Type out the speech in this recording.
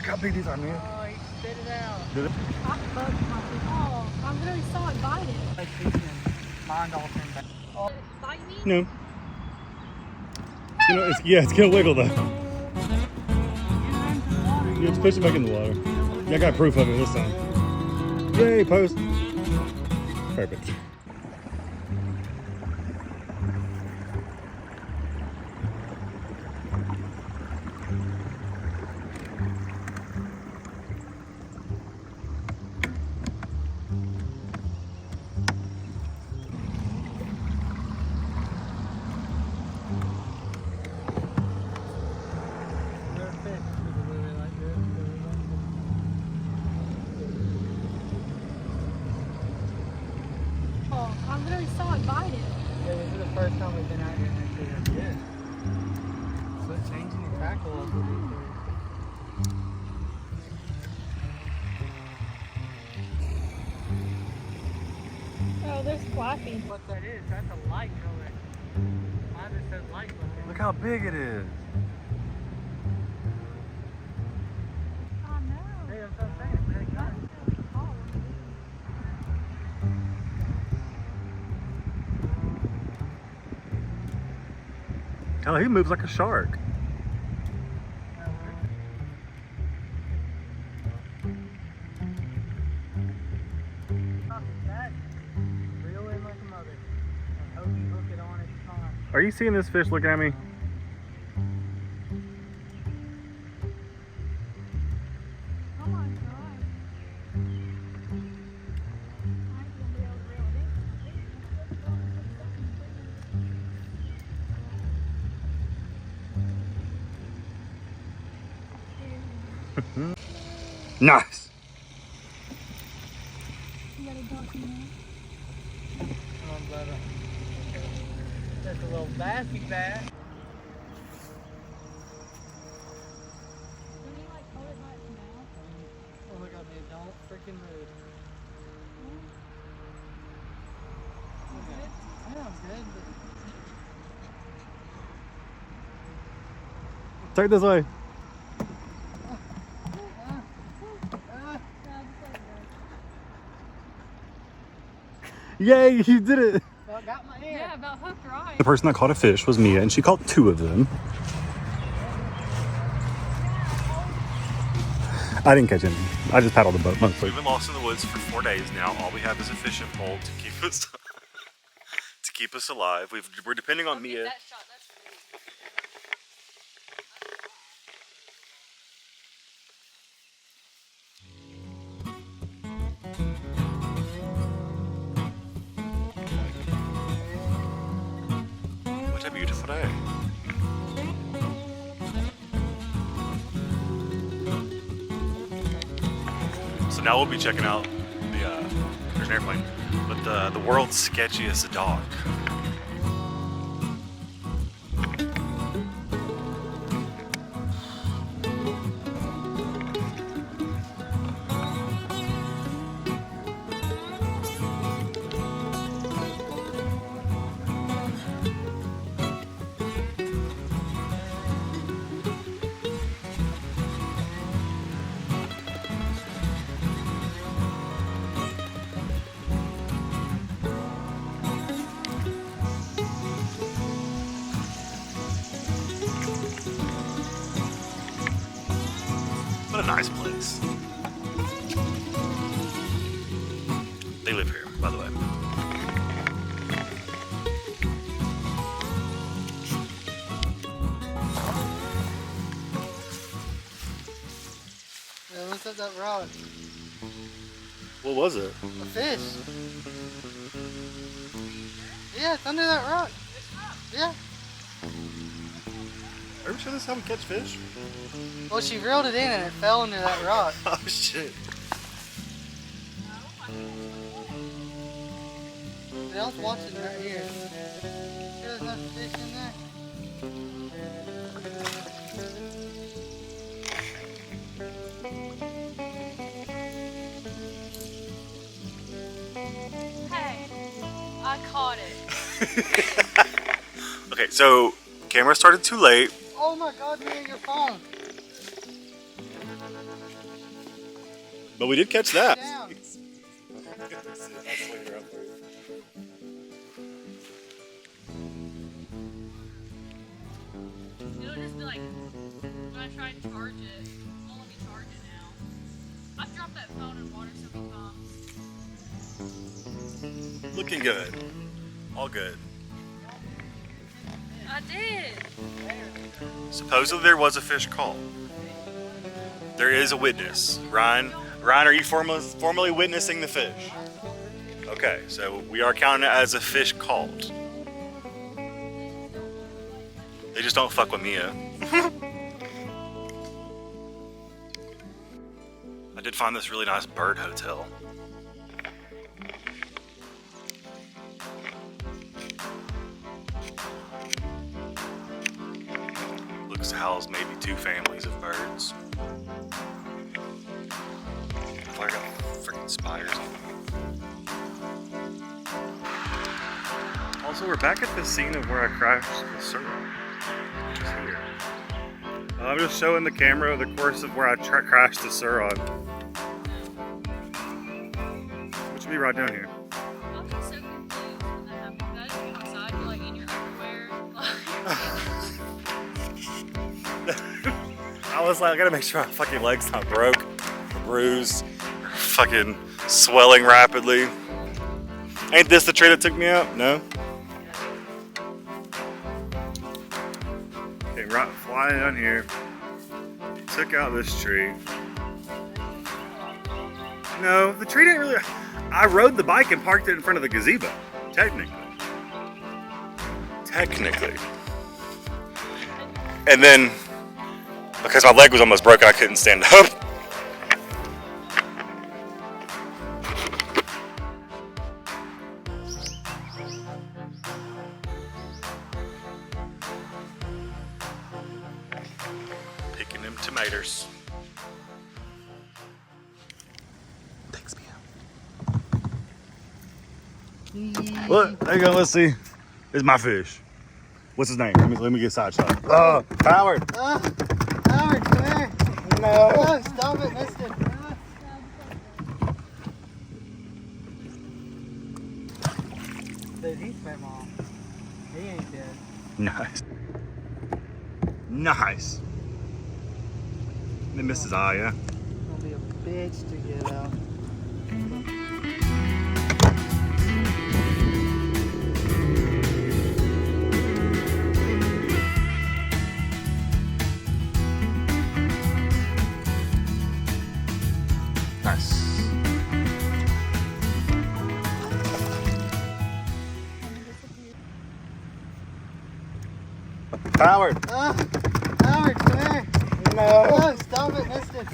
how big these are, man. Oh, he spit it out. Did it? I bugged my feet. Oh, I'm really so excited. Like he can mind altering back. Oh, Bite me? No. Yeah, it's gonna wiggle though. You have to push it back in the water. Yeah, I got proof of it this time. Yay, post. Perfect. Oh, I'm really so excited. yeah, this is the first time we've been out here and actually had good. So changing the tackle up with these things. Oh, they're squappy. What that is, that's a light color. Mine just says light color. Look how big it is. I know. Hey, that's what I'm saying. It's really nice. Oh, he moves like a shark. Reel in like a mother. And hope you hook it on each time. Are you seeing this fish looking at me? Oh my god. I ain't gonna be able to reel it Nice. in. You gotta dunk me now. Come on, brother. That's a little bassy bass. Can you like hold it right now? Oh my god, man, don't freaking move. Good. Yeah, I'm good, but Take this way. Yay, you did it. I got my hand. Yeah, about hooked right. The person that caught a fish was Mia, and she caught 2 of them. I didn't catch any. I just paddled the boat mostly. We've been lost in the woods for 4 days now. All we have is a fishing pole to keep us alive. We're depending on Mia. That shot, that's pretty. What a beautiful day. So now we'll be checking out there's an airplane, but the world's sketchiest dock. What a nice place. They live here, by the way. Yeah, look at that rod. What was it? A fish. Yeah, it's under that rock. Yeah. Are we sure this is how we catch fish? Well, she reeled it in and it fell into that rock. Oh shit. I was watching right here. There's no fish in there. Hey, I caught it. Okay, so camera started too late. Oh my god, man, your phone. But we did catch that. Down. It'll just be like, when I try to charge it, it won't let me charge it now. I've dropped that phone in water so many times. Looking good. All good. I did. Supposedly there was a fish caught. There is a witness. Ryan, are you formally witnessing the fish? Okay, so we are counting it as a fish caught. They just don't fuck with Mia. I did find this really nice bird hotel. Looks to house maybe 2 families of birds. I got freaking spiders on them. Also, we're back at the scene of where I crashed the syrup. Just here. I'm just showing the camera the course of where I crashed the syrup. Which would be right down here. I'll be so confused when that happens. Guys, you outside, you're like in your underwear. I was like, I gotta make sure my fucking leg's not broke, or bruised, or fucking swelling rapidly. Ain't this the tree that took me out? No? Came right flying down here. Took out this tree. No, the tree didn't really. I rode the bike and parked it in front of the gazebo. Technically. And then, because my leg was almost broken, I couldn't stand up. Picking them tomatoes. Thanks, Mia. Look, there you go. Let's see. This is my fish. What's his name? Let me get a side shot. Oh, Howard. Howard, come here. No. Oh, stop it, missed it. Dude, he swam off. He ain't dead. Nice. Nice. They missed his eye, yeah? Gonna be a bitch to get out. Nice. Howard. Howard, come here. No. Oh, stop it, missed it.